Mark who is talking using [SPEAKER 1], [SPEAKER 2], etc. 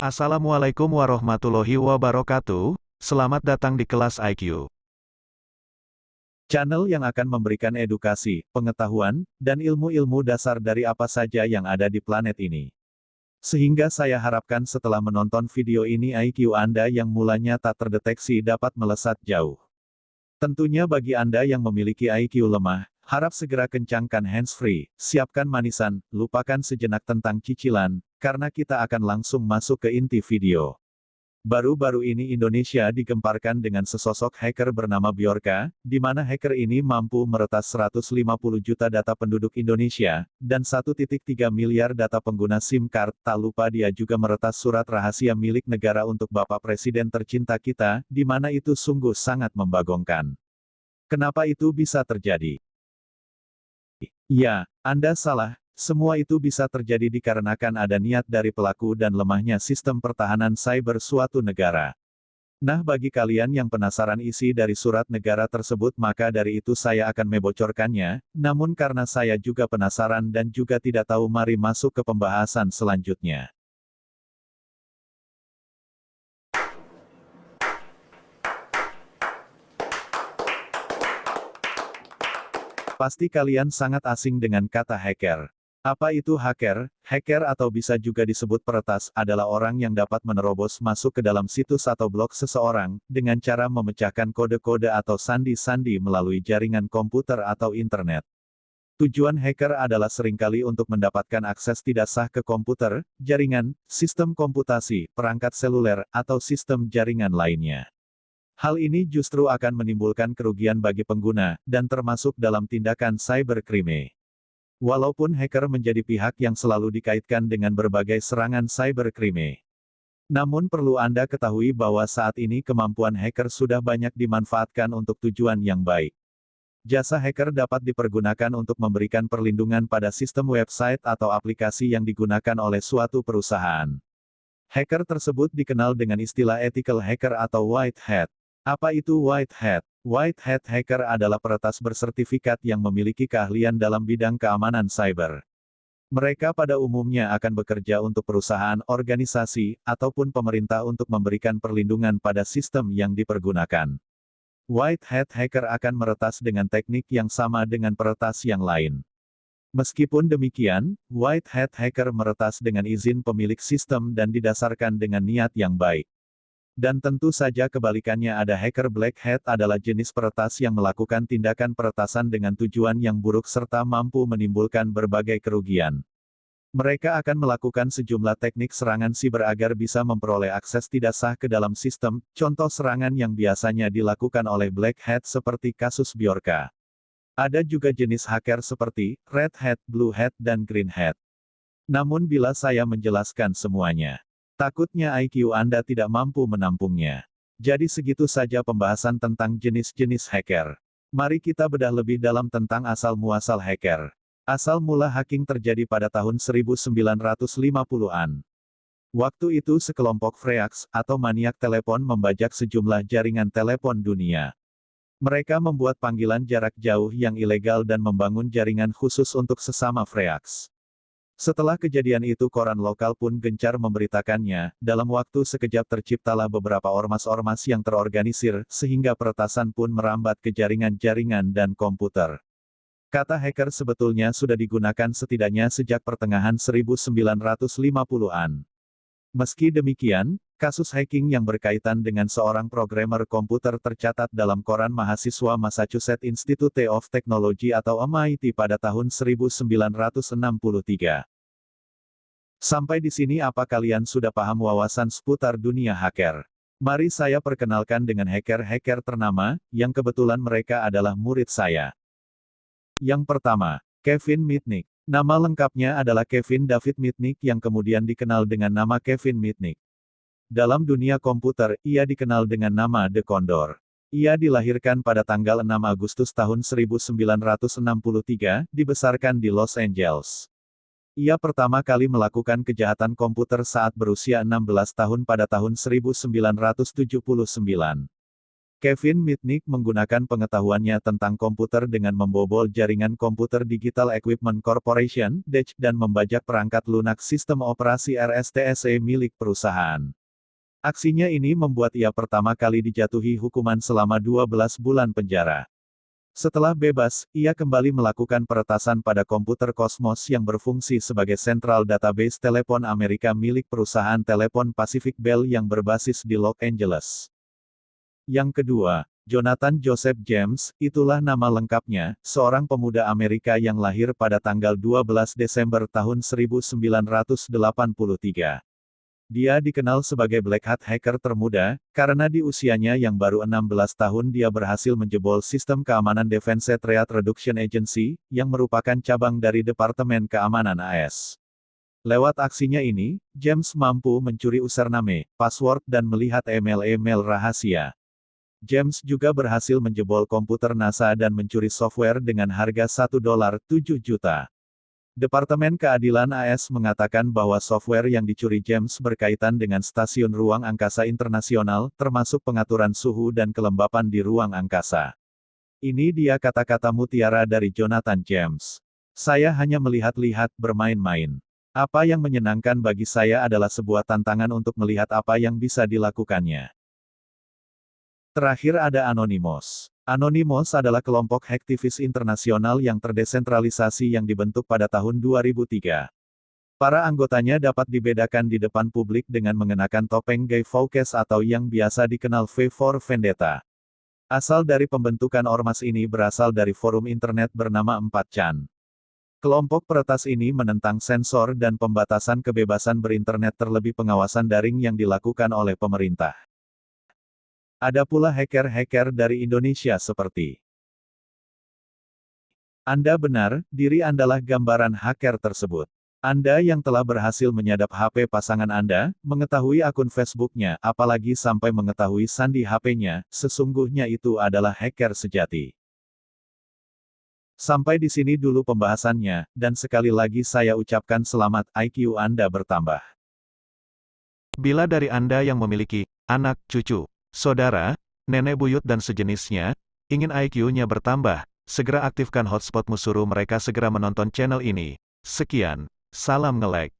[SPEAKER 1] Assalamualaikum warahmatullahi wabarakatuh. Selamat datang di kelas IQ. Channel yang akan memberikan edukasi, pengetahuan, dan ilmu-ilmu dasar dari apa saja yang ada di planet ini. Sehingga saya harapkan setelah menonton video ini IQ Anda yang mulanya tak terdeteksi dapat melesat jauh. Tentunya bagi Anda yang memiliki IQ lemah, harap segera kencangkan hands-free, siapkan manisan, lupakan sejenak tentang cicilan, karena kita akan langsung masuk ke inti video. Baru-baru ini Indonesia digemparkan dengan sesosok hacker bernama Bjorka, di mana hacker ini mampu meretas 150 juta data penduduk Indonesia, dan 1,3 miliar data pengguna SIM card. Tak lupa dia juga meretas surat rahasia milik negara untuk Bapak Presiden tercinta kita, di mana itu sungguh sangat membagongkan. Kenapa itu bisa terjadi? Ya, Anda salah. Semua itu bisa terjadi dikarenakan ada niat dari pelaku dan lemahnya sistem pertahanan cyber suatu negara. Nah, bagi kalian yang penasaran isi dari surat negara tersebut, maka dari itu saya akan membocorkannya. Namun karena saya juga penasaran dan juga tidak tahu, mari masuk ke pembahasan selanjutnya. Pasti kalian sangat asing dengan kata hacker. Apa itu hacker? Hacker atau bisa juga disebut peretas, adalah orang yang dapat menerobos masuk ke dalam situs atau blog seseorang, dengan cara memecahkan kode-kode atau sandi-sandi melalui jaringan komputer atau internet. Tujuan hacker adalah seringkali untuk mendapatkan akses tidak sah ke komputer, jaringan, sistem komputasi, perangkat seluler, atau sistem jaringan lainnya. Hal ini justru akan menimbulkan kerugian bagi pengguna, dan termasuk dalam tindakan cybercrime. Walaupun hacker menjadi pihak yang selalu dikaitkan dengan berbagai serangan cybercrime. Namun perlu Anda ketahui bahwa saat ini kemampuan hacker sudah banyak dimanfaatkan untuk tujuan yang baik. Jasa hacker dapat dipergunakan untuk memberikan perlindungan pada sistem website atau aplikasi yang digunakan oleh suatu perusahaan. Hacker tersebut dikenal dengan istilah ethical hacker atau white hat. Apa itu white hat? White hat hacker adalah peretas bersertifikat yang memiliki keahlian dalam bidang keamanan cyber. Mereka pada umumnya akan bekerja untuk perusahaan, organisasi, ataupun pemerintah untuk memberikan perlindungan pada sistem yang dipergunakan. White hat hacker akan meretas dengan teknik yang sama dengan peretas yang lain. Meskipun demikian, white hat hacker meretas dengan izin pemilik sistem dan didasarkan dengan niat yang baik. Dan tentu saja kebalikannya, ada hacker black hat adalah jenis peretas yang melakukan tindakan peretasan dengan tujuan yang buruk serta mampu menimbulkan berbagai kerugian. Mereka akan melakukan sejumlah teknik serangan siber agar bisa memperoleh akses tidak sah ke dalam sistem, contoh serangan yang biasanya dilakukan oleh black hat seperti kasus Bjorka. Ada juga jenis hacker seperti red hat, blue hat, dan green hat. Namun bila saya menjelaskan semuanya, takutnya IQ Anda tidak mampu menampungnya. Jadi segitu saja pembahasan tentang jenis-jenis hacker. Mari kita bedah lebih dalam tentang asal-muasal hacker. Asal mula hacking terjadi pada tahun 1950-an. Waktu itu sekelompok freaks, atau maniak telepon membajak sejumlah jaringan telepon dunia. Mereka membuat panggilan jarak jauh yang ilegal dan membangun jaringan khusus untuk sesama freaks. Setelah kejadian itu koran lokal pun gencar memberitakannya, dalam waktu sekejap terciptalah beberapa ormas-ormas yang terorganisir, sehingga peretasan pun merambat ke jaringan-jaringan dan komputer. Kata hacker sebetulnya sudah digunakan setidaknya sejak pertengahan 1950-an. Meski demikian, kasus hacking yang berkaitan dengan seorang programmer komputer tercatat dalam koran mahasiswa Massachusetts Institute of Technology atau MIT pada tahun 1963. Sampai di sini apa kalian sudah paham wawasan seputar dunia hacker? Mari saya perkenalkan dengan hacker-hacker ternama, yang kebetulan mereka adalah murid saya. Yang pertama, Kevin Mitnick. Nama lengkapnya adalah Kevin David Mitnick yang kemudian dikenal dengan nama Kevin Mitnick. Dalam dunia komputer, ia dikenal dengan nama The Condor. Ia dilahirkan pada tanggal 6 Agustus tahun 1963, dibesarkan di Los Angeles. Ia pertama kali melakukan kejahatan komputer saat berusia 16 tahun pada tahun 1979. Kevin Mitnick menggunakan pengetahuannya tentang komputer dengan membobol jaringan Computer Digital Equipment Corporation (DEC) dan membajak perangkat lunak sistem operasi RSTSE milik perusahaan. Aksinya ini membuat ia pertama kali dijatuhi hukuman selama 12 bulan penjara. Setelah bebas, ia kembali melakukan peretasan pada komputer Cosmos yang berfungsi sebagai sentral database telepon Amerika milik perusahaan telepon Pacific Bell yang berbasis di Los Angeles. Yang kedua, Jonathan Joseph James, itulah nama lengkapnya, seorang pemuda Amerika yang lahir pada tanggal 12 Desember tahun 1983. Dia dikenal sebagai Black Hat hacker termuda, karena di usianya yang baru 16 tahun dia berhasil menjebol sistem keamanan Defense Threat Reduction Agency, yang merupakan cabang dari Departemen Keamanan AS. Lewat aksinya ini, James mampu mencuri username, password dan melihat email-email rahasia. James juga berhasil menjebol komputer NASA dan mencuri software dengan harga $1.7 juta. Departemen Keadilan AS mengatakan bahwa software yang dicuri James berkaitan dengan stasiun ruang angkasa internasional, termasuk pengaturan suhu dan kelembapan di ruang angkasa. Ini dia kata-kata mutiara dari Jonathan James. Saya hanya melihat-lihat, bermain-main. Apa yang menyenangkan bagi saya adalah sebuah tantangan untuk melihat apa yang bisa dilakukannya. Terakhir ada Anonymous. Anonymous adalah kelompok hacktivis internasional yang terdesentralisasi yang dibentuk pada tahun 2003. Para anggotanya dapat dibedakan di depan publik dengan mengenakan topeng Guy Fawkes atau yang biasa dikenal V for Vendetta. Asal dari pembentukan ormas ini berasal dari forum internet bernama 4chan. Kelompok peretas ini menentang sensor dan pembatasan kebebasan berinternet terlebih pengawasan daring yang dilakukan oleh pemerintah. Ada pula hacker-hacker dari Indonesia seperti Anda benar, diri Andalah gambaran hacker tersebut. Anda yang telah berhasil menyadap HP pasangan Anda, mengetahui akun Facebook-nya, apalagi sampai mengetahui sandi HP-nya, sesungguhnya itu adalah hacker sejati. Sampai di sini dulu pembahasannya, dan sekali lagi saya ucapkan selamat, IQ Anda bertambah.
[SPEAKER 2] Bila dari Anda yang memiliki anak, cucu, saudara, nenek buyut dan sejenisnya, ingin IQ-nya bertambah, segera aktifkan hotspotmu, suruh mereka segera menonton channel ini. Sekian, salam nge-like.